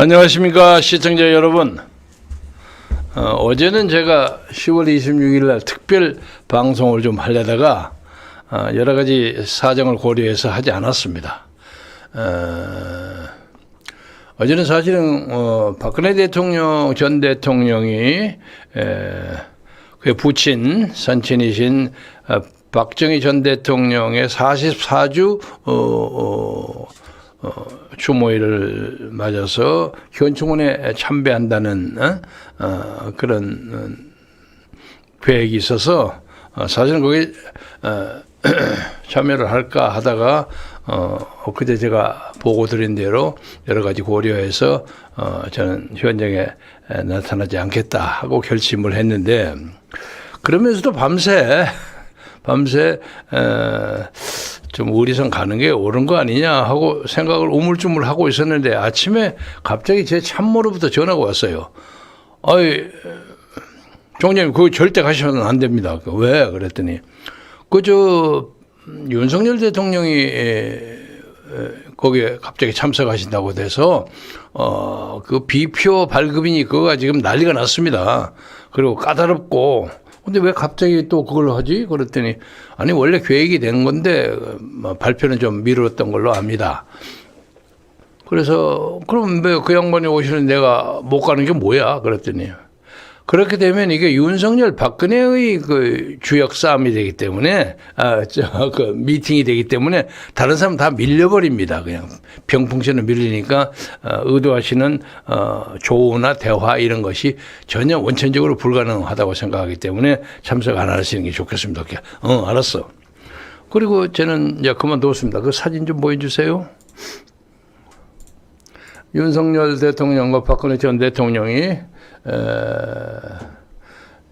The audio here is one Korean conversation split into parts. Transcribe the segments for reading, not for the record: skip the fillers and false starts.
안녕하십니까 시청자 여러분. 어제는 제가 10월 26일 날 특별 방송을 좀 하려다가 여러 가지 사정을 고려해서 하지 않았습니다. 어제는 사실은 박근혜 대통령 전 대통령이 그의 부친 산친이신 박정희 전 대통령의 44주 추모일을 맞아서 현충원에 참배한다는 그런 계획이 있어서 사실은 거기 참여를 할까 하다가 그제 제가 보고 드린 대로 여러 가지 고려해서 저는 현장에 나타나지 않겠다 하고 결심을 했는데, 그러면서도 밤새 좀 의리선 가는 게 옳은 거 아니냐 하고 생각을 우물쭈물 하고 있었는데, 아침에 갑자기 제 참모로부터 전화가 왔어요. 아이, 총장님, 그거 절대 가시면 안 됩니다. 왜? 그랬더니, 윤석열 대통령이 거기에 갑자기 참석하신다고 돼서, 그 비표 발급이니 그거가 지금 난리가 났습니다. 그리고 까다롭고, 근데 왜 갑자기 또 그걸 하지? 그랬더니, 아니, 원래 계획이 된 건데, 발표는 좀 미뤘던 걸로 압니다. 그래서, 그럼 왜 그 양반이 오시는 내가 못 가는 게 뭐야? 그랬더니, 그렇게 되면 이게 윤석열, 박근혜의 그 주역 싸움이 되기 때문에, 미팅이 되기 때문에 다른 사람 다 밀려버립니다. 그냥 병풍처럼 밀리니까, 의도하시는, 조우나 대화 이런 것이 전혀 원천적으로 불가능하다고 생각하기 때문에 참석 안 하시는 게 좋겠습니다. 알았어. 그리고 저는 이제 그만뒀습니다. 그 사진 좀 보여주세요. 윤석열 대통령과 박근혜 전 대통령이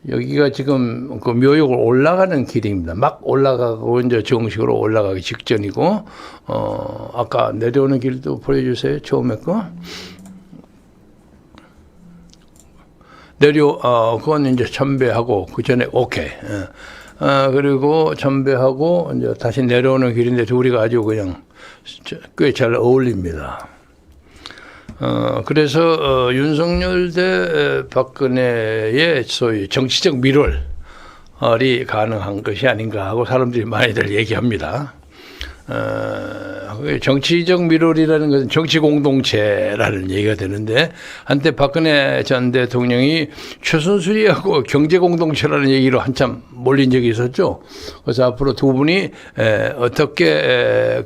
여기가 지금 그 묘역을 올라가는 길입니다. 막 올라가고 이제 정식으로 올라가기 직전이고, 아까 내려오는 길도 보여주세요. 처음에 거. 그건 이제 참배하고, 그 전에 오케이. 그리고 참배하고 이제 다시 내려오는 길인데 둘이가 아주 그냥 꽤 잘 어울립니다. 그래서 윤석열 대 박근혜의 소위 정치적 밀월이 가능한 것이 아닌가 하고 사람들이 많이들 얘기합니다. 정치적 밀월이라는 것은 정치 공동체라는 얘기가 되는데, 한때 박근혜 전 대통령이 최순실이하고 경제 공동체라는 얘기로 한참 몰린 적이 있었죠. 그래서 앞으로 두 분이 어떻게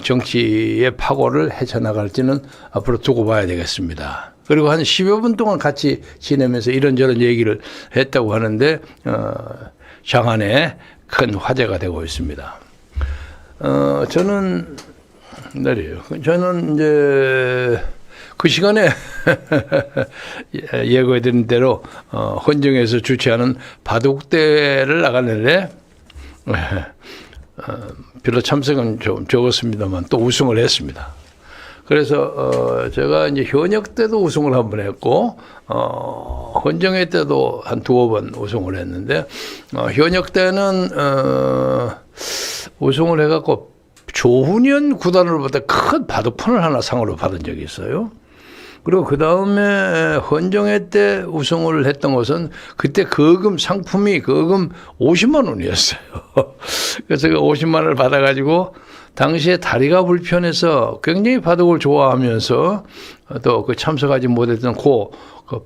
정치의 파고를 헤쳐나갈지는 앞으로 두고 봐야 되겠습니다. 그리고 한 10여 분 동안 같이 지내면서 이런저런 얘기를 했다고 하는데, 장안에 큰 화제가 되고 있습니다. 저는 이제 그 시간에 예고해드린 대로 헌정에서 주최하는 바둑대회를 나갔는데, 별로 참석은 좀 적었습니다만 또 우승을 했습니다. 그래서 제가 이제 현역 때도 우승을 한 번 했고, 헌정회 때도 한 두어 번 우승을 했는데, 현역 때는 우승을 해갖고 조훈현 구단으로부터 큰 바둑판을 하나 상으로 받은 적이 있어요. 그리고 그 다음에 헌정회 때 우승을 했던 것은 그때 상품이 50만 원이었어요. 그래서 그 50만 원을 받아가지고 당시에 다리가 불편해서 굉장히 바둑을 좋아하면서 또 그 참석하지 못했던 그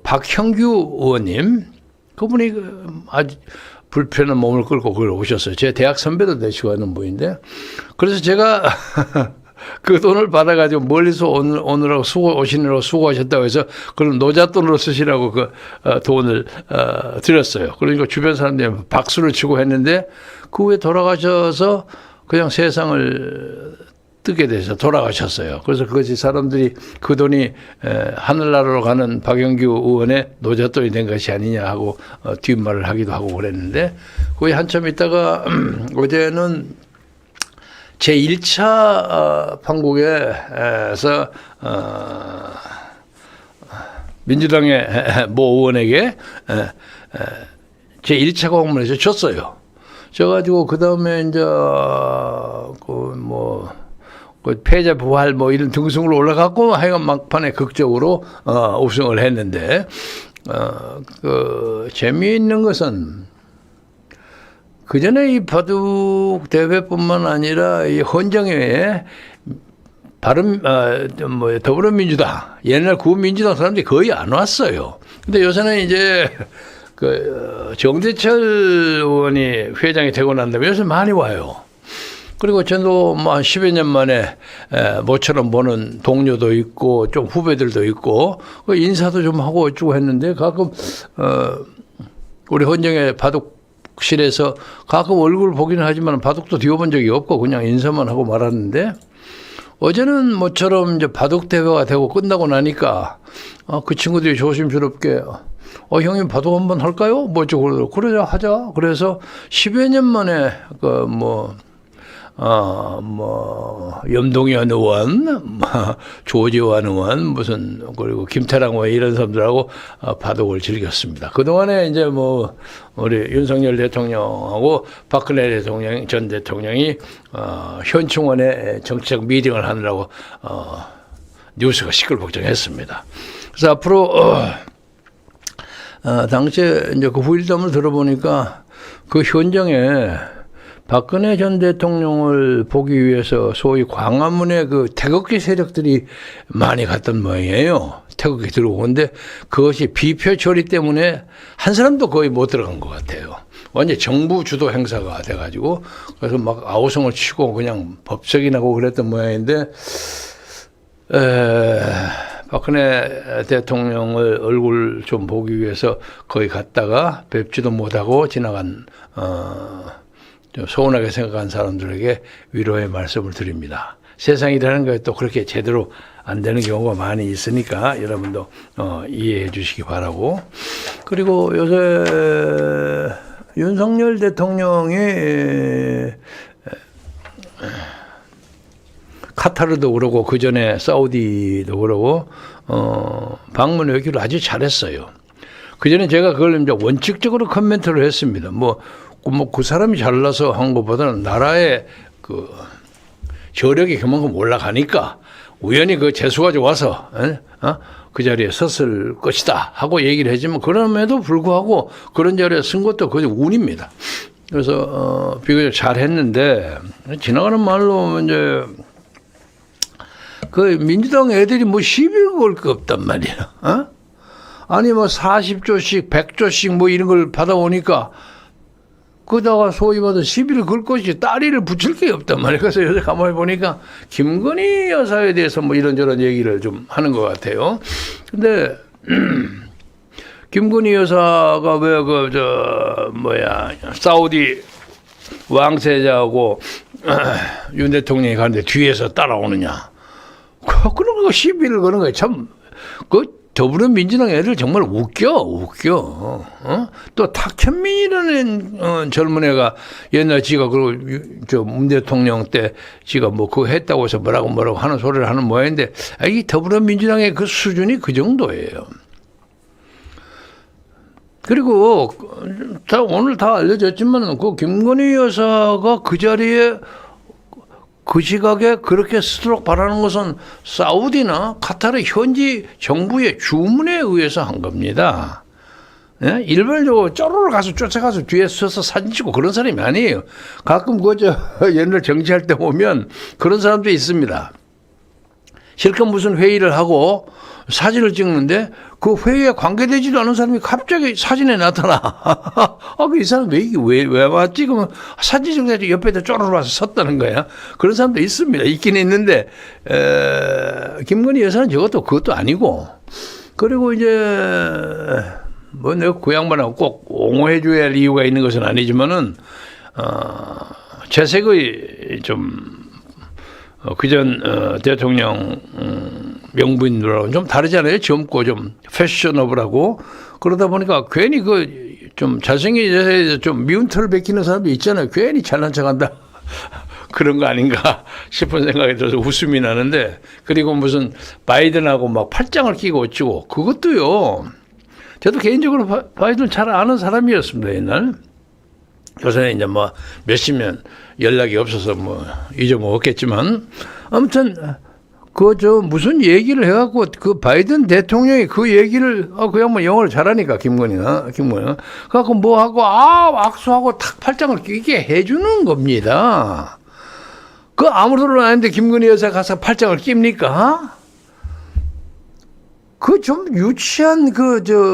박형규 의원님, 그분이 아주 불편한 몸을 끌고 그걸 오셨어요. 제 대학 선배도 되시고 하는 분인데, 그래서 제가 그 돈을 받아가지고 멀리서 오느라고 오시느라고 수고하셨다고 해서 그럼 노잣돈으로 쓰시라고 그 돈을 드렸어요. 그러니까 주변 사람들이 박수를 치고 했는데, 그 후에 돌아가셔서 그냥 세상을 뜨게 돼서 돌아가셨어요. 그래서 그것이 사람들이 그 돈이 하늘나라로 가는 박영규 의원의 노잣돈이 된 것이 아니냐 하고 뒷말을 하기도 하고 그랬는데, 거기 한참 있다가 어제는 제1차 판국에서 민주당의 모 의원에게 제1차 공문에서 졌어요. 져가지고 그 다음에 이제 그 패자 부활 뭐 이런 등승으로 올라갔고 하여간 막판에 극적으로 우승을 했는데 그 재미있는 것은 그 전에 이 바둑 대회뿐만 아니라 이 헌정회에 더불어민주당 옛날 구민주당 사람들이 거의 안 왔어요. 근데 요새는 이제 그 정대철 의원이 회장이 되고 난 다음에 요새 많이 와요. 그리고 저도 뭐 한 10여 년 만에 모처럼 보는 동료도 있고 좀 후배들도 있고 인사도 좀 하고 어쩌고 했는데 가끔 우리 헌정회 바둑실에서 가끔 얼굴 보기는 하지만 바둑도 뒤워본 적이 없고 그냥 인사만 하고 말았는데 어제는 모처럼 이제 바둑 대회가 되고 끝나고 나니까 그 친구들이 조심스럽게 형님 바둑 한번 할까요? 뭐 어쩌고 그러자 하자. 그래서 10여 년 만에 염동현 의원, 조지환 의원, 그리고 김태랑 의원 이런 사람들하고 바둑을 즐겼습니다. 그동안에 이제 우리 윤석열 대통령하고 박근혜 전 대통령이 현충원에 정치적 미팅을 하느라고 뉴스가 시끌벅적했습니다. 그래서 앞으로 당시에 이제 그 후일담을 들어보니까 그 현장에 박근혜 전 대통령을 보기 위해서 소위 광화문에 그 태극기 세력들이 많이 갔던 모양이에요. 태극기 들어오는데 그것이 비표 처리 때문에 한 사람도 거의 못 들어간 것 같아요. 완전 정부 주도 행사가 돼가지고 그래서 막 아우성을 치고 그냥 법석이 나고 그랬던 모양인데 박근혜 대통령을 얼굴 좀 보기 위해서 거기 갔다가 뵙지도 못하고 지나간 좀 서운하게 생각한 사람들에게 위로의 말씀을 드립니다. 세상이라는 게 또 그렇게 제대로 안 되는 경우가 많이 있으니까 여러분도 이해해 주시기 바라고. 그리고 요새 윤석열 대통령이 카타르도 그러고 그 전에 사우디도 그러고 방문 외교를 아주 잘했어요. 그 전에 제가 그걸 이제 원칙적으로 코멘트를 했습니다. 그 사람이 잘나서 한 것보다는 나라의 그 저력이 그만큼 올라가니까 우연히 그 재수가 좋아서 그 자리에 섰을 것이다 하고 얘기를 했지만 그럼에도 불구하고 그런 자리에 쓴 것도 거의 운입니다. 그래서 비교적 잘했는데 지나가는 말로 이제 그 민주당 애들이 시비를 걸 거 없단 말이야. 아니 40조씩 100조씩 이런 걸 받아오니까 그다가 소위 말해서 시비를 걸 것이 따리를 붙일 게 없단 말이에요. 그래서 요새 가만히 보니까 김건희 여사에 대해서 이런저런 얘기를 좀 하는 것 같아요. 근데 김건희 여사가 왜 사우디 왕세자하고 윤 대통령이 가는데 뒤에서 따라오느냐. 그런 거 시비를 거는 거예요. 참, 더불어민주당 애들 정말 웃겨. 또 탁현민이라는 젊은 애가 옛날 지가 문 대통령 때 지가 그거 했다고 해서 뭐라고 하는 소리를 하는 모양인데 이 더불어민주당의 그 수준이 그 정도예요. 그리고 오늘 다 알려졌지만 그 김건희 여사가 그 자리에 그 시각에 그렇게 쓰도록 바라는 것은 사우디나 카타르 현지 정부의 주문에 의해서 한 겁니다. 예? 일반적으로 쪼르르 가서 쫓아가서 뒤에 서서 사진 찍고 그런 사람이 아니에요. 가끔 옛날 정치할 때 보면 그런 사람도 있습니다. 실컷 무슨 회의를 하고 사진을 찍는데 그 회의에 관계되지도 않은 사람이 갑자기 사진에 나타나. 이 사람 왜 왔지? 그러면 사진 찍는데 옆에다 쪼르르 와서 섰다는 거야. 그런 사람도 있습니다. 있긴 있는데, 김건희 여사는 그것도 아니고. 그리고 이제, 내가 그 양반하고 꼭 옹호해줘야 할 이유가 있는 것은 아니지만은, 재색의 그전 대통령 명부인들하고는 좀 다르잖아요. 젊고 좀 패셔너블하고 그러다 보니까 괜히 좀 잘생긴 여자에 좀 미운 털을 베끼는 사람도 있잖아요. 괜히 잘난 척한다. 그런 거 아닌가 싶은 생각이 들어서 웃음이 나는데 그리고 무슨 바이든하고 팔짱을 끼고 어쩌고 그것도요. 저도 개인적으로 바이든 잘 아는 사람이었습니다. 옛날. 요새는 이제 몇십 년 연락이 없어서 뭐 잊어먹었겠지만 아무튼 무슨 얘기를 해갖고 그 바이든 대통령이 그 얘기를 그 양반 영어를 잘하니까 김건희가 그래갖고 뭐 하고 악수하고 탁 팔짱을 끼게 해주는 겁니다. 그 아무 소리도 안 했는데 김건희 여사 가서 팔짱을 낍니까? 그 좀 유치한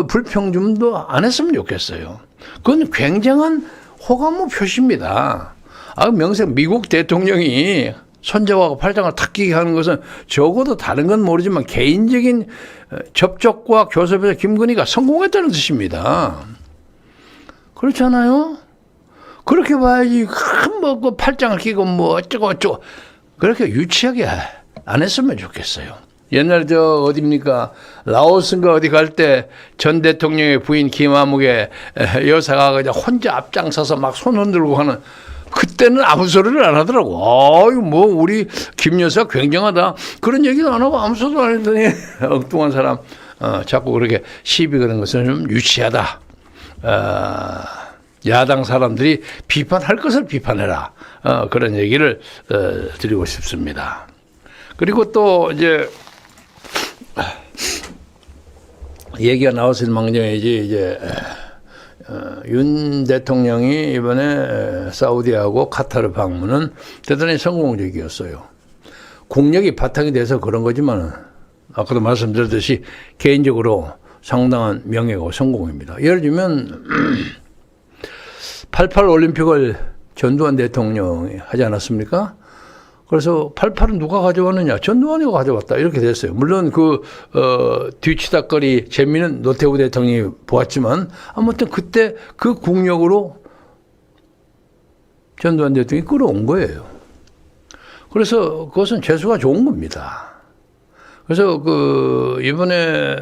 불평 좀도 안 했으면 좋겠어요. 그건 굉장한 호감의 표시입니다. 명색 미국 대통령이 손잡아고 팔짱을 탁 끼게 하는 것은 적어도 다른 건 모르지만 개인적인 접촉과 교섭에서 김건희가 성공했다는 뜻입니다. 그렇잖아요? 그렇게 봐야지 그 팔짱을 끼고 뭐 어쩌고 그렇게 유치하게 안 했으면 좋겠어요. 옛날에 어딥니까? 라오스인가 어디 갈 때 전 대통령의 부인 김아묵의 여사가 그냥 혼자 앞장서서 막 손 흔들고 하는 그때는 아무 소리를 안 하더라고. 뭐 우리 김 여사 굉장하다. 그런 얘기도 안 하고 아무 소리도 안 했더니 엉뚱한 사람 자꾸 그렇게 시비 거는 것은 좀 유치하다. 야당 사람들이 비판할 것을 비판해라. 그런 얘기를 드리고 싶습니다. 그리고 또 이제 얘기가 나왔을 망정이지 윤 대통령이 이번에 사우디하고 카타르 방문은 대단히 성공적이었어요. 국력이 바탕이 돼서 그런 거지만 아까도 말씀드렸듯이 개인적으로 상당한 명예고 성공입니다. 예를 들면 88 올림픽을 전두환 대통령이 하지 않았습니까? 그래서 88은 누가 가져왔느냐? 전두환이 가져왔다. 이렇게 됐어요. 물론 뒤치다거리 재미는 노태우 대통령이 보았지만 아무튼 그때 그 국력으로 전두환 대통령이 끌어온 거예요. 그래서 그것은 재수가 좋은 겁니다. 그래서 이번에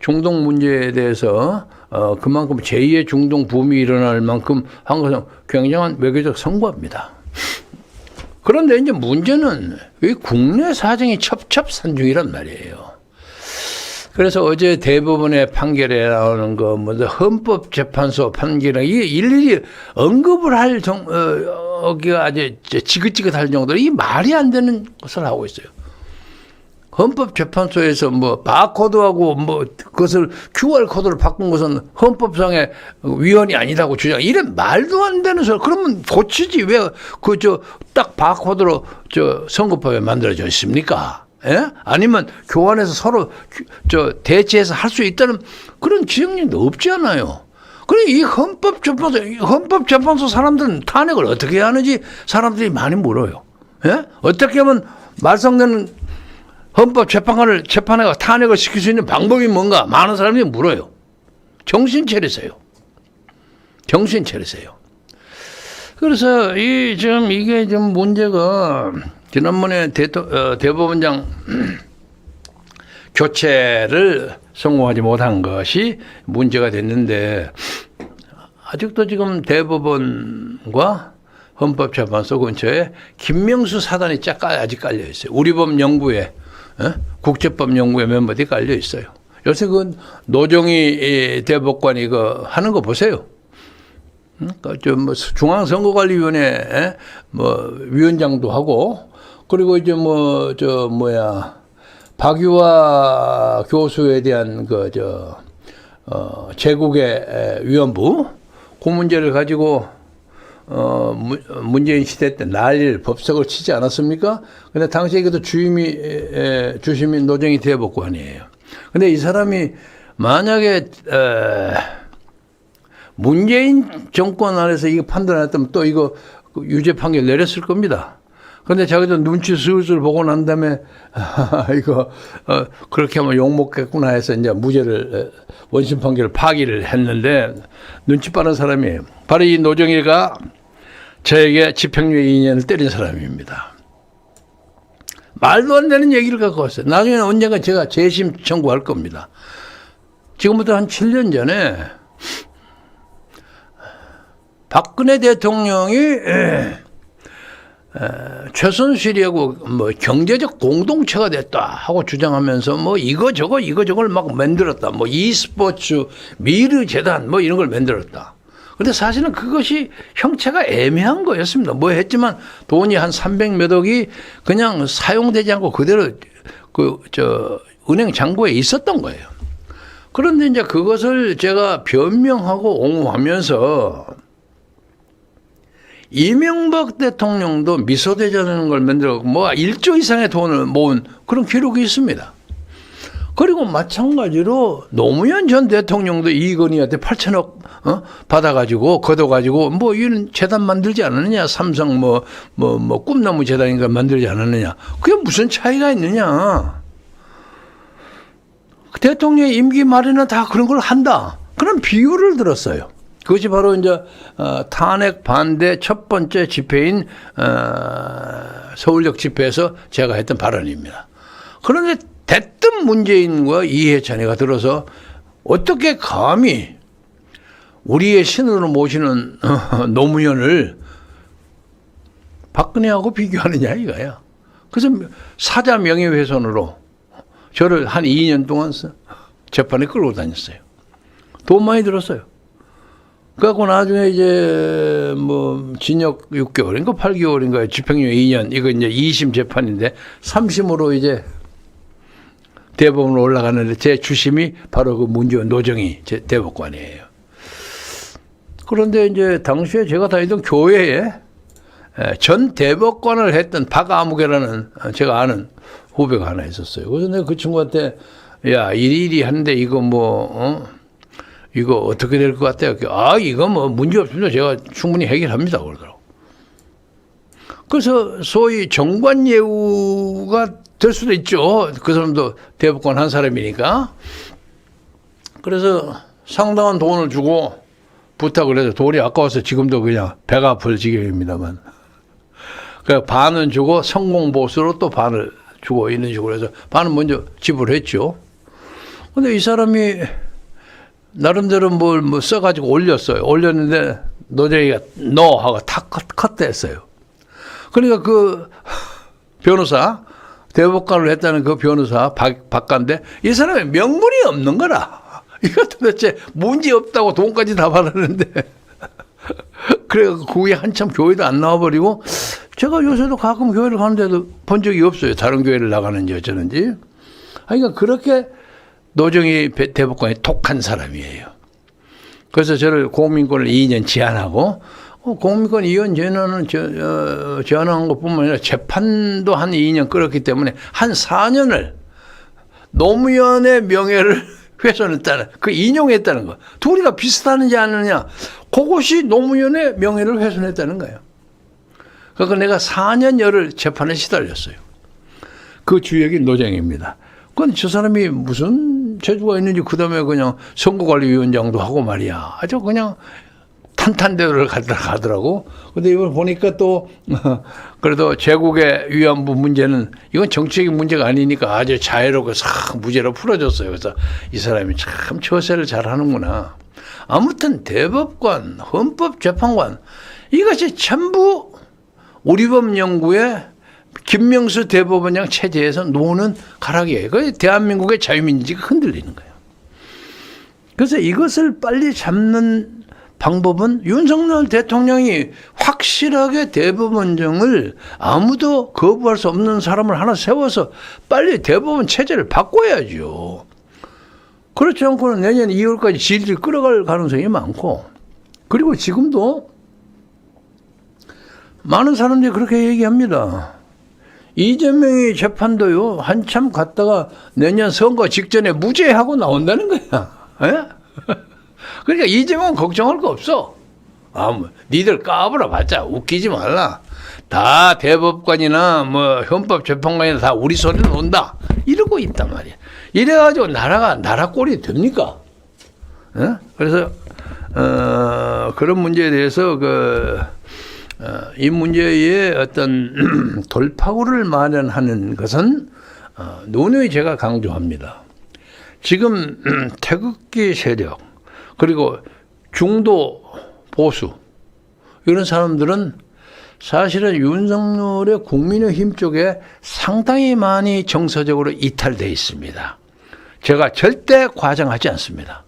중동 문제에 대해서 그만큼 제2의 중동 붐이 일어날 만큼 한 것은 굉장한 외교적 성과입니다. 그런데 이제 문제는 이 국내 사정이 첩첩산중이란 말이에요. 그래서 어제 대법원의 판결에 나오는 헌법재판소 판결이 일일이 언급을 할 여기가 아주 지긋지긋할 정도로 이 말이 안 되는 것을 하고 있어요. 헌법재판소에서 바코드하고 그것을 QR코드를 바꾼 것은 헌법상의 위헌이 아니라고 주장. 이런 말도 안 되는 소리. 그러면 고치지. 왜 딱 바코드로 선거법에 만들어져 있습니까? 예? 아니면 교환해서 서로 대체해서 할 수 있다는 그런 지형령도 없지 않아요. 그래, 이 헌법재판소 사람들은 탄핵을 어떻게 하는지 사람들이 많이 물어요. 예? 어떻게 하면 말썽되는 헌법재판관을 재판해가 탄핵을 시킬 수 있는 방법이 뭔가 많은 사람들이 물어요. 정신 차리세요. 정신 차리세요. 그래서 이게 좀 문제가 지난번에 대법원장 교체를 성공하지 못한 것이 문제가 됐는데 아직도 지금 대법원과 헌법재판소 근처에 김명수 사단이 아직 깔려 있어요. 우리법 연구회, 국제법 연구회 멤버들이 깔려 있어요. 요새 노정희 대법관이 하는 거 보세요. 중앙선거관리위원회 위원장도 하고, 그리고 이제 박유화 교수에 대한 제국의 위원부 그 문제를 가지고 문재인 시대 때 난리를 법석을 치지 않았습니까? 근데 당시에 그것도 주심이 노정희 대법관이에요. 근데 이 사람이 만약에 문재인 정권 안에서 이거 판단했다면 또 이거 유죄 판결 내렸을 겁니다. 근데 자기도 눈치 슬슬 보고 난 다음에 그렇게 하면 욕먹겠구나 해서 이제 무죄를 원심 판결을 파기를 했는데 눈치 빠른 사람이에요. 바로 이 노정희가 저에게 집행유예 2년을 때린 사람입니다. 말도 안 되는 얘기를 갖고 왔어요. 나중에는 언젠가 제가 재심 청구할 겁니다. 지금부터 한 7년 전에 박근혜 대통령이 최순실이하고 경제적 공동체가 됐다 하고 주장하면서 이거저걸 막 만들었다. e스포츠, 미르재단 이런 걸 만들었다. 근데 사실은 그것이 형체가 애매한 거였습니다. 뭐 했지만 돈이 한 300몇 억이 그냥 사용되지 않고 그대로 은행 잔고에 있었던 거예요. 그런데 이제 그것을 제가 변명하고 옹호하면서 이명박 대통령도 미소대전이라는 걸 만들고 뭐 1조 이상의 돈을 모은 그런 기록이 있습니다. 그리고 마찬가지로 노무현 전 대통령도 이건희한테 8천억 받아가지고 걷어가지고 뭐 이런 재단 만들지 않았느냐, 삼성 뭐 꿈나무 재단인가 만들지 않았느냐. 그게 무슨 차이가 있느냐. 대통령의 임기 말에는 다 그런 걸 한다. 그런 비유를 들었어요. 그것이 바로 이제 탄핵 반대 첫 번째 집회인 서울역 집회에서 제가 했던 발언입니다. 그런데 대뜸 문재인과 이해찬이가 들어서 어떻게 감히 우리의 신으로 모시는 노무현을 박근혜하고 비교하느냐 이거야. 그래서 사자 명예훼손으로 저를 한 2년 동안 재판에 끌고 다녔어요. 돈 많이 들었어요. 그래갖고 나중에 이제 뭐 징역 6개월인가 8개월인가 집행유예 2년 이거 이제 2심 재판인데 3심으로 이제 대법원으로 올라가는데 제 주심이 바로 그 문재인 노정희 대법관이에요. 그런데 이제 당시에 제가 다니던 교회에 전 대법관을 했던 박아무개라는 제가 아는 후배가 하나 있었어요. 그래서 내가 그 친구한테 야 이리 하는데 이거 이거 어떻게 될 것 같아요? 이거 뭐 문제 없습니다. 제가 충분히 해결합니다. 그러더라고. 그래서 소위 정관예우가 될 수도 있죠. 그 사람도 대법관 한 사람이니까. 그래서 상당한 돈을 주고 부탁을 해서 돈이 아까워서 지금도 그냥 배가 아플 지경입니다만. 그러니까 반은 주고 성공보수로 또 반을 주고 이런 식으로 해서 반은 먼저 지불했죠. 근데 이 사람이 나름대로 뭘 써가지고 올렸어요. 올렸는데 노정이가 no 하고 탁 컷했어요. 그러니까 그 변호사 대법관을 했다는 그 변호사 박간데 이 사람의 명분이 없는 거라. 이거 도대체 문제 없다고 돈까지 다 받았는데 그래서 그 후에 한참 교회도 안 나와버리고 제가 요새도 가끔 교회를 가는데도 본 적이 없어요. 다른 교회를 나가는지 어쩌는지. 그러니까 그렇게 노정희 대법관이 독한 사람이에요. 그래서 저를 공민권을 2년 제한하고 공민권 이혼 제한한 것뿐만 아니라 재판도 한 2년 끌었기 때문에 한 4년을 노무현의 명예를 훼손했다는 그 인용했다는 거. 둘이가 비슷하는지 않느냐. 그것이 노무현의 명예를 훼손했다는 거예요. 그러니까 내가 4년여를 재판에 시달렸어요. 그 주역이 노정희입니다. 그건 저 사람이 무슨 재주가 있는지 그 다음에 그냥 선거관리위원장도 하고 말이야. 아주 그냥 탄탄대로를 가더라고. 근데 이걸 보니까 또 그래도 제국의 위안부 문제는 이건 정치적인 문제가 아니니까 아주 자유롭고 싹 무죄로 풀어줬어요. 그래서 이 사람이 참 처세를 잘하는구나. 아무튼 대법관, 헌법재판관 이것이 전부 우리법 연구의 김명수 대법원장 체제에서 노는 가락이에요. 그 대한민국의 자유민주주의가 흔들리는 거예요. 그래서 이것을 빨리 잡는 방법은 윤석열 대통령이 확실하게 대법원장을 아무도 거부할 수 없는 사람을 하나 세워서 빨리 대법원 체제를 바꿔야죠. 그렇지 않고는 내년 2월까지 질질 끌어갈 가능성이 많고, 그리고 지금도 많은 사람들이 그렇게 얘기합니다. 이재명의 재판도요, 한참 갔다가 내년 선거 직전에 무죄하고 나온다는 거야. 에? 그러니까 이재명은 걱정할 거 없어. 니들 까불어 봤자 웃기지 말라. 다 대법관이나 뭐 헌법재판관이나 다 우리 손에 온다. 이러고 있단 말이야. 이래가지고 나라 꼴이 됩니까? 에? 그래서 그런 문제에 대해서 이 문제의 어떤 돌파구를 마련하는 것은 누누이 제가 강조합니다. 지금 태극기 세력 그리고 중도 보수 이런 사람들은 사실은 윤석열의 국민의힘 쪽에 상당히 많이 정서적으로 이탈되어 있습니다. 제가 절대 과장하지 않습니다.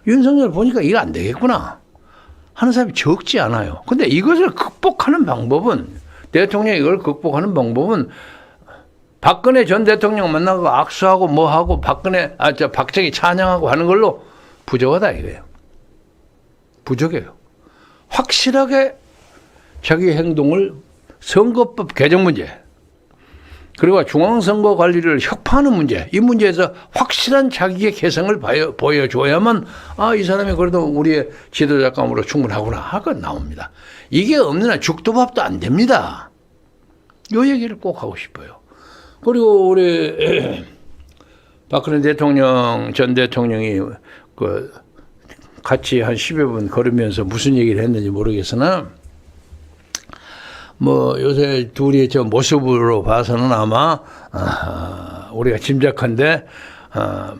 윤석열 보니까 이거 안 되겠구나. 하는 사람이 적지 않아요. 근데 이것을 극복하는 방법은, 대통령이 이걸 극복하는 방법은 박근혜 전 대통령 만나고 악수하고 뭐하고 박정희 찬양하고 하는 걸로 부족하다 이거예요. 부족해요. 확실하게 자기 행동을 선거법 개정 문제, 그리고 중앙선거관리를 혁파하는 문제, 이 문제에서 확실한 자기의 개성을 보여줘야만 이 사람이 그래도 우리의 지도자감으로 충분하구나 하고 나옵니다. 이게 없는 한 죽도 밥도 안 됩니다. 이 얘기를 꼭 하고 싶어요. 그리고 우리 박근혜 대통령 전 대통령이 같이 한 10여 분 걸으면서 무슨 얘기를 했는지 모르겠으나 요새 둘이 저 모습으로 봐서는 아마 우리가 짐작한데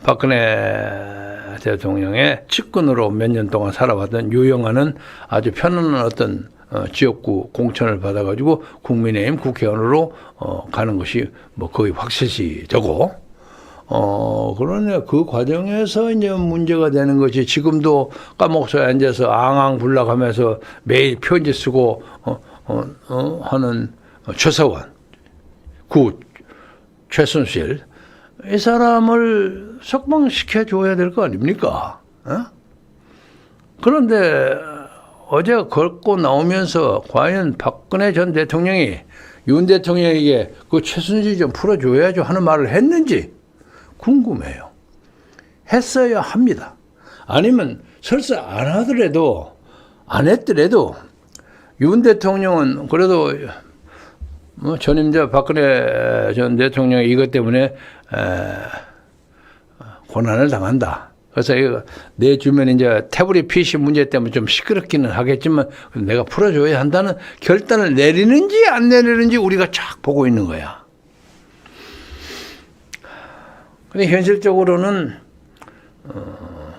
박근혜 대통령의 측근으로 몇 년 동안 살아왔던 유영아는 아주 편안한 어떤 지역구 공천을 받아가지고 국민의힘 국회의원으로 가는 것이 거의 확실시되고 그러네. 그 과정에서 이제 문제가 되는 것이 지금도 까먹어서 앉아서 앙앙불락하면서 매일 편지 쓰고 하는 최서원, 최순실, 이 사람을 석방시켜줘야 될 거 아닙니까? 그런데 어제 걷고 나오면서 과연 박근혜 전 대통령이 윤 대통령에게 그 최순실 좀 풀어줘야죠 하는 말을 했는지 궁금해요. 했어야 합니다. 아니면 설사 안 하더라도, 안 했더라도 윤 대통령은 그래도 전임자 박근혜 전 대통령이 이것 때문에 고난을 당한다. 그래서 내 주변에 이제 태블릿 PC 문제 때문에 좀 시끄럽기는 하겠지만 내가 풀어줘야 한다는 결단을 내리는지 안 내리는지 우리가 쫙 보고 있는 거야. 근데 현실적으로는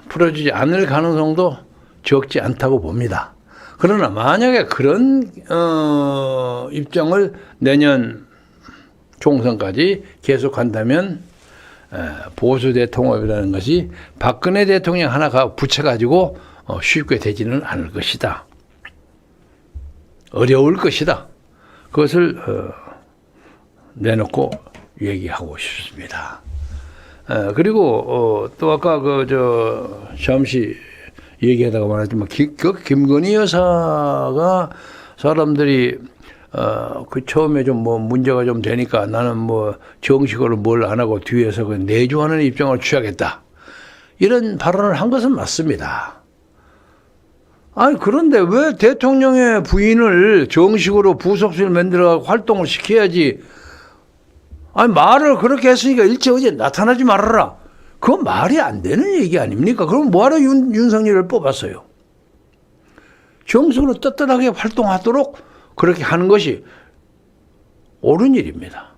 풀어주지 않을 가능성도 적지 않다고 봅니다. 그러나 만약에 그런 입장을 내년 총선까지 계속한다면 보수 대통합이라는 것이 박근혜 대통령 하나가 붙여가지고 쉽게 되지는 않을 것이다. 어려울 것이다. 그것을 내놓고 얘기하고 싶습니다. 그리고 또 아까 잠시 얘기하다가 말했지만 김건희 여사가 사람들이 처음에 좀 문제가 좀 되니까 나는 정식으로 뭘 안 하고 뒤에서 내주하는 입장을 취하겠다. 이런 발언을 한 것은 맞습니다. 그런데 왜 대통령의 부인을 정식으로 부속실 만들어 활동을 시켜야지. 말을 그렇게 했으니까 일제어제 나타나지 말아라. 그건 말이 안 되는 얘기 아닙니까? 그럼 뭐하러 윤석열을 뽑았어요? 정식으로 떳떳하게 활동하도록 그렇게 하는 것이 옳은 일입니다.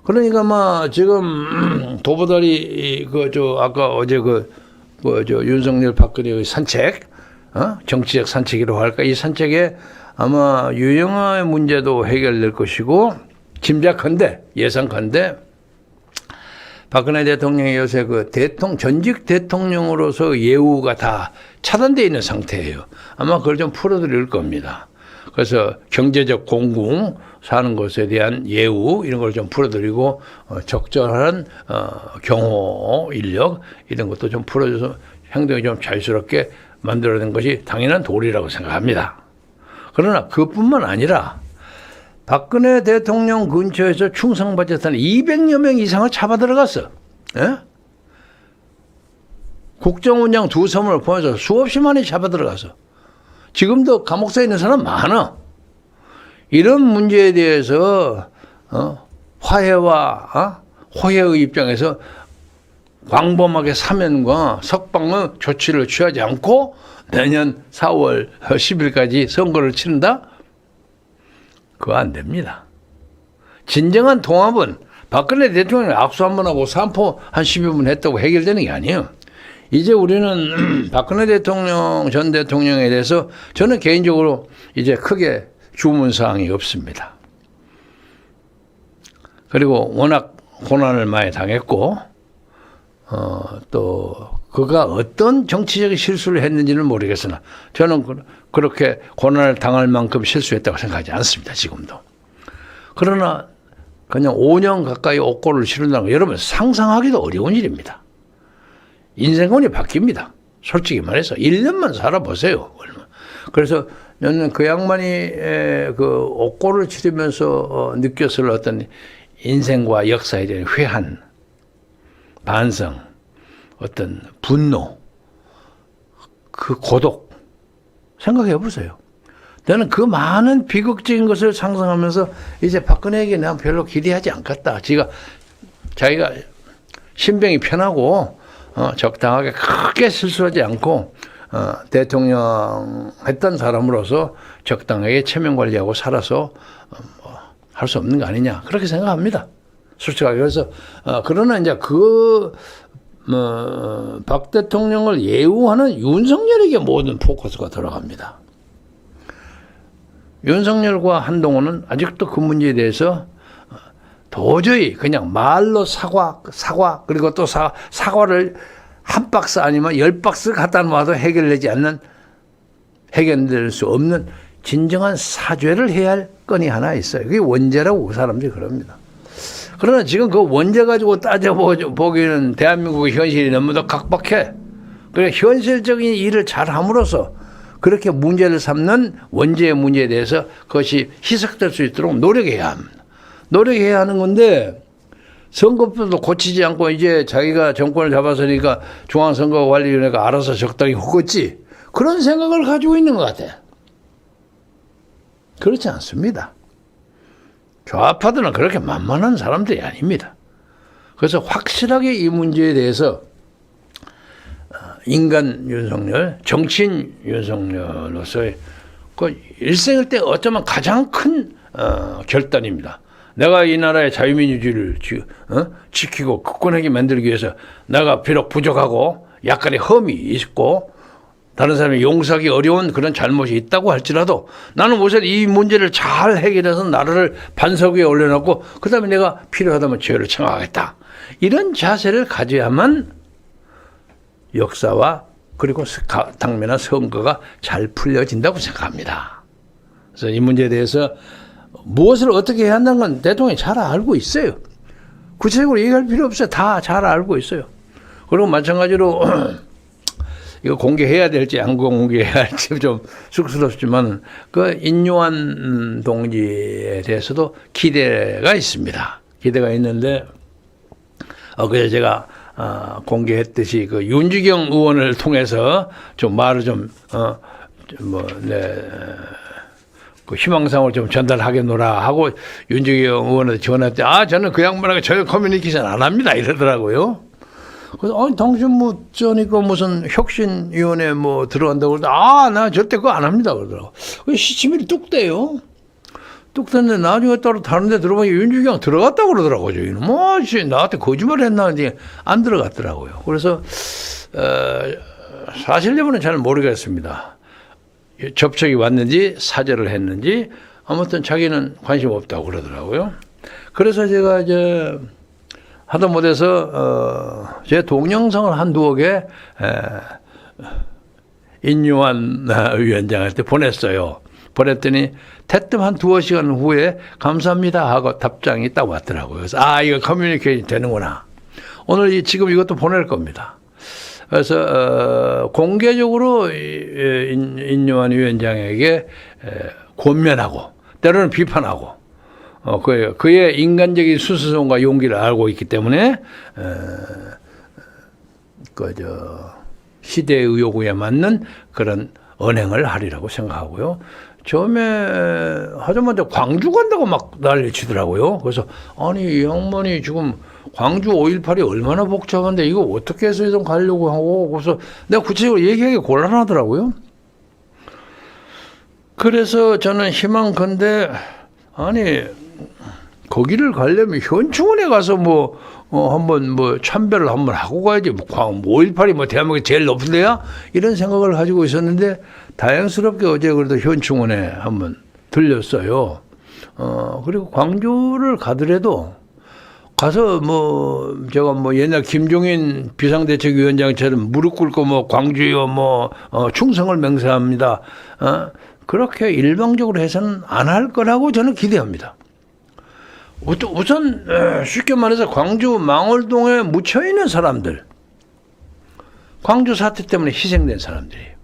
그러니까 지금 도보다리 아까 어제 윤석열 박근혜의 산책, 정치적 산책이라고 할까, 이 산책에 아마 유영아의 문제도 해결될 것이고 예상컨대 박근혜 대통령이 요새 전직 대통령으로서 예우가 다 차단되어 있는 상태예요. 아마 그걸 좀 풀어드릴 겁니다. 그래서 경제적 공공 사는 것에 대한 예우 이런 걸 좀 풀어드리고 적절한 경호 인력 이런 것도 좀 풀어줘서 행동이 좀 자유스럽게 만들어낸 것이 당연한 도리라고 생각합니다. 그러나 그뿐만 아니라 박근혜 대통령 근처에서 충성받았다는 200여 명 이상을 잡아 들어갔어. 예? 국정원장 2섬을 포함해서 수없이 많이 잡아 들어가서 지금도 감옥에 있는 사람 많아. 이런 문제에 대해서 화해와 호혜의 입장에서 광범하게 사면과 석방의 조치를 취하지 않고 내년 4월 10일까지 선거를 치른다? 그거 안 됩니다. 진정한 통합은 박근혜 대통령이 악수 한번 하고 산포 한 10여분 했다고 해결되는 게 아니에요. 이제 우리는 박근혜 대통령 전 대통령에 대해서 저는 개인적으로 이제 크게 주문사항이 없습니다. 그리고 워낙 고난을 많이 당했고 또 그가 어떤 정치적인 실수를 했는지는 모르겠으나 저는 그렇게 고난을 당할 만큼 실수했다고 생각하지 않습니다. 지금도. 그러나 그냥 5년 가까이 옥고를 치른다는 거 여러분 상상하기도 어려운 일입니다. 인생관이 바뀝니다. 솔직히 말해서 1년만 살아보세요. 그래서 저는 그 양반이 그 옥고를 치르면서 느꼈을 어떤 인생과 역사에 대한 회한, 반성, 어떤 분노, 그 고독 생각해 보세요. 저는 그 많은 비극적인 것을 상상하면서 이제 박근혜에게 난 별로 기대하지 않겠다. 자기가 신병이 편하고 적당하게 크게 실수하지 않고 대통령 했던 사람으로서 적당하게 체면 관리하고 살아서 할 수 없는 거 아니냐 그렇게 생각합니다. 솔직하게. 그래서 그러나 이제 박 대통령을 예우하는 윤석열에게 모든 포커스가 들어갑니다. 윤석열과 한동훈은 아직도 그 문제에 대해서 도저히 그냥 말로 사과 그리고 또 사과를 한 박스 아니면 10박스 갖다 놔도 해결될 수 없는 진정한 사죄를 해야 할 건이 하나 있어요. 그게 원죄라고 그 사람들이 그럽니다. 그러나 지금 그 원죄 가지고 따져보기에는 대한민국의 현실이 너무도 각박해. 그래 현실적인 일을 잘 함으로써 그렇게 문제를 삼는 원죄의 문제에 대해서 그것이 희석될 수 있도록 노력해야 합니다. 노력해야 하는 건데 선거법도 고치지 않고 이제 자기가 정권을 잡았으니까 중앙선거관리위원회가 알아서 적당히 하겠지. 그런 생각을 가지고 있는 것 같아. 그렇지 않습니다. 좌파들은 그렇게 만만한 사람들이 아닙니다. 그래서 확실하게 이 문제에 대해서 인간 윤석열, 정치인 윤석열로서의 그 일생일 때 어쩌면 가장 큰 결단입니다. 내가 이 나라의 자유민주주의를 지키고 굳건하게 만들기 위해서 내가 비록 부족하고 약간의 험이 있고 다른 사람이 용서하기 어려운 그런 잘못이 있다고 할지라도 나는 우선 이 문제를 잘 해결해서 나라를 반석 위에 올려놓고 그 다음에 내가 필요하다면 죄를 청하겠다. 이런 자세를 가져야만 역사와 그리고 당면한 선거가 잘 풀려진다고 생각합니다. 그래서 이 문제에 대해서 무엇을 어떻게 해야 한다는 건 대통령이 잘 알고 있어요. 구체적으로 얘기할 필요 없어요. 다 잘 알고 있어요. 그리고 마찬가지로 이거 공개해야 될지 안 공개해야 할지 좀 쑥스럽지만 그 인요한 동지에 대해서도 기대가 있습니다. 기대가 있는데 그래서 제가 공개했듯이 그 윤주경 의원을 통해서 좀 말을 그 희망상을 좀 전달하겠노라 하고 윤주경 의원한테 전화했더니 저는 그 양반하고 전혀 커뮤니케이션 안 합니다 이러더라고요. 그래서 당신 무슨 혁신위원회 들어간다고 그러는데 나 절대 그거 안 합니다 그러더라고. 시치밀이 뚝 떼요. 뚝 뗐는데 나중에 따로 다른 데 들어보니까 윤주경 들어갔다고 그러더라고요. 저희는 나한테 거짓말 했나 했는데 안 들어갔더라고요. 그래서 사실 여부는 잘 모르겠습니다. 접촉이 왔는지 사죄를 했는지 아무튼 자기는 관심 없다고 그러더라고요. 그래서 제가 이제 하다 못해서 제 동영상을 한 두어 개 인요한 위원장한테 보냈어요. 보냈더니 대뜸 한 두어 시간 후에 감사합니다 하고 답장이 딱 왔더라고요. 그래서 이거 커뮤니케이션 되는구나. 오늘 지금 이것도 보낼 겁니다. 그래서 공개적으로 인요한 위원장에게 권면하고 때로는 비판하고 그의 인간적인 수수성과 용기를 알고 있기 때문에 시대의 요구에 맞는 그런 언행을 하리라고 생각하고요. 처음에 하자마자 광주 간다고 막 난리치더라고요. 그래서 이 양반이 지금 광주 5.18이 얼마나 복잡한데 이거 어떻게 해서 좀 가려고 하고 그래서 내가 구체적으로 얘기하기 곤란하더라고요. 그래서 저는 희망컨대 거기를 가려면 현충원에 가서 한번 참배를 한번 하고 가야지. 5.18이 대한민국이 제일 높은 데야? 이런 생각을 가지고 있었는데 다행스럽게 어제 그래도 현충원에 한번 들렸어요. 그리고 광주를 가더라도 가서 제가 옛날 김종인 비상대책위원장처럼 무릎 꿇고 광주요 충성을 맹세합니다. 그렇게 일방적으로 해서는 안 할 거라고 저는 기대합니다. 우선 쉽게 말해서 광주 망월동에 묻혀 있는 사람들, 광주 사태 때문에 희생된 사람들이에요.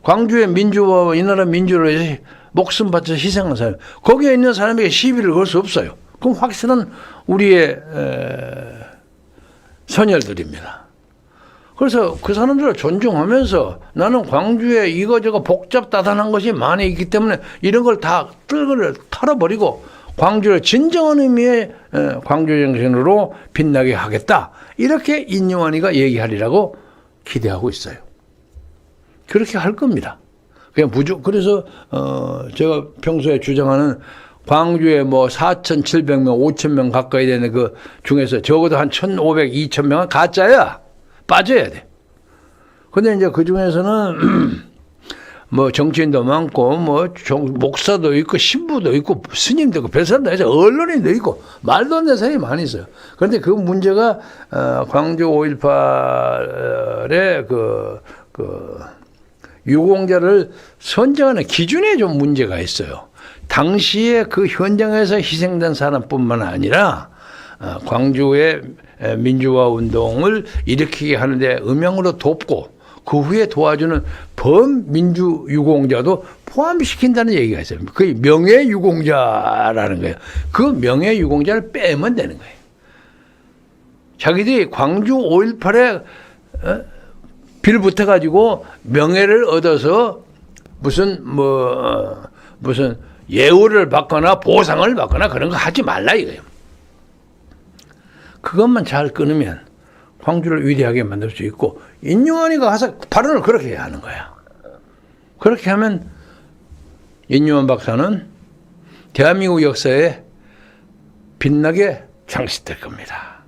광주의 민주화, 이 나라 민주를 위해서 목숨 바쳐 희생한 사람, 거기에 있는 사람에게 시비를 걸 수 없어요. 그럼 확실한 우리의 선열들입니다. 그래서 그 사람들을 존중하면서 나는 광주에 이거저거 복잡다단한 것이 많이 있기 때문에 이런 걸 다 뜰거를 털어버리고 광주를 진정한 의미의 광주 정신으로 빛나게 하겠다. 이렇게 인요한이가 얘기하리라고 기대하고 있어요. 그렇게 할 겁니다. 그냥 그래서 제가 평소에 주장하는 광주에 4,700명, 5,000명 가까이 되는 그 중에서 적어도 한 1,500, 2,000명은 가짜야. 빠져야 돼. 근데 이제 그 중에서는 정치인도 많고, 목사도 있고, 신부도 있고, 스님도 있고, 별사람도 있고, 언론인도 있고, 말도 안 되는 사람이 많이 있어요. 그런데 그 문제가, 광주 5.18의 유공자를 선정하는 기준에 좀 문제가 있어요. 당시에 그 현장에서 희생된 사람뿐만 아니라 광주의 민주화 운동을 일으키게 하는데 음향으로 돕고 그 후에 도와주는 범민주 유공자도 포함시킨다는 얘기가 있어요. 그게 명예유공자라는 거예요. 그 명예유공자를 빼면 되는 거예요. 자기들이 광주 5.18에 빌붙어가지고 명예를 얻어서 무슨 예우를 받거나 보상을 받거나 그런 거 하지 말라 이거예요. 그것만 잘 끊으면 광주를 위대하게 만들 수 있고 인요한이가 가서 발언을 그렇게 해야 하는 거야. 그렇게 하면 인요한 박사는 대한민국 역사에 빛나게 장식될 겁니다.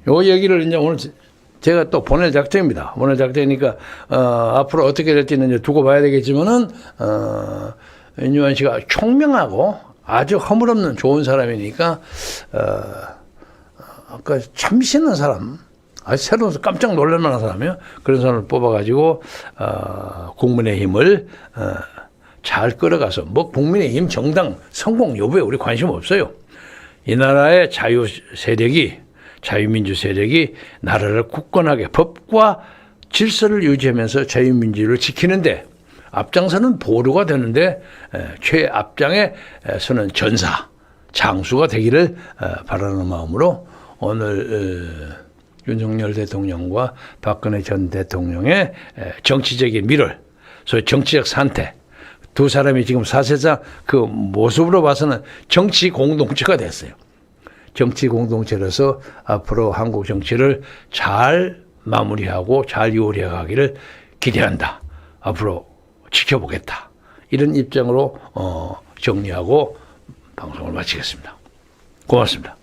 요 얘기를 이제 오늘 제가 또 보낼 작정입니다. 보낼 작정이니까 앞으로 어떻게 될지는 이제 두고 봐야 되겠지만은 인요한 씨가 총명하고 아주 허물없는 좋은 사람이니까 아까 참신한 사람, 아주 새로워서 깜짝 놀랄 만한 사람이요. 그런 사람을 뽑아가지고 국민의힘을 잘 끌어가서 국민의힘 정당 성공 여부에 우리 관심 없어요. 이 나라의 자유 세력이 자유민주 세력이 나라를 굳건하게 법과 질서를 유지하면서 자유민주를 지키는데 앞장서는 보루가 되는데 최앞장에 서는 전사, 장수가 되기를 바라는 마음으로 오늘 윤석열 대통령과 박근혜 전 대통령의 정치적인 밀월, 소위 정치적 산태, 두 사람이 지금 사실상 그 모습으로 봐서는 정치 공동체가 됐어요. 정치 공동체로서 앞으로 한국 정치를 잘 마무리하고 잘 요리해 가기를 기대한다. 앞으로 지켜보겠다. 이런 입장으로 정리하고 방송을 마치겠습니다. 고맙습니다.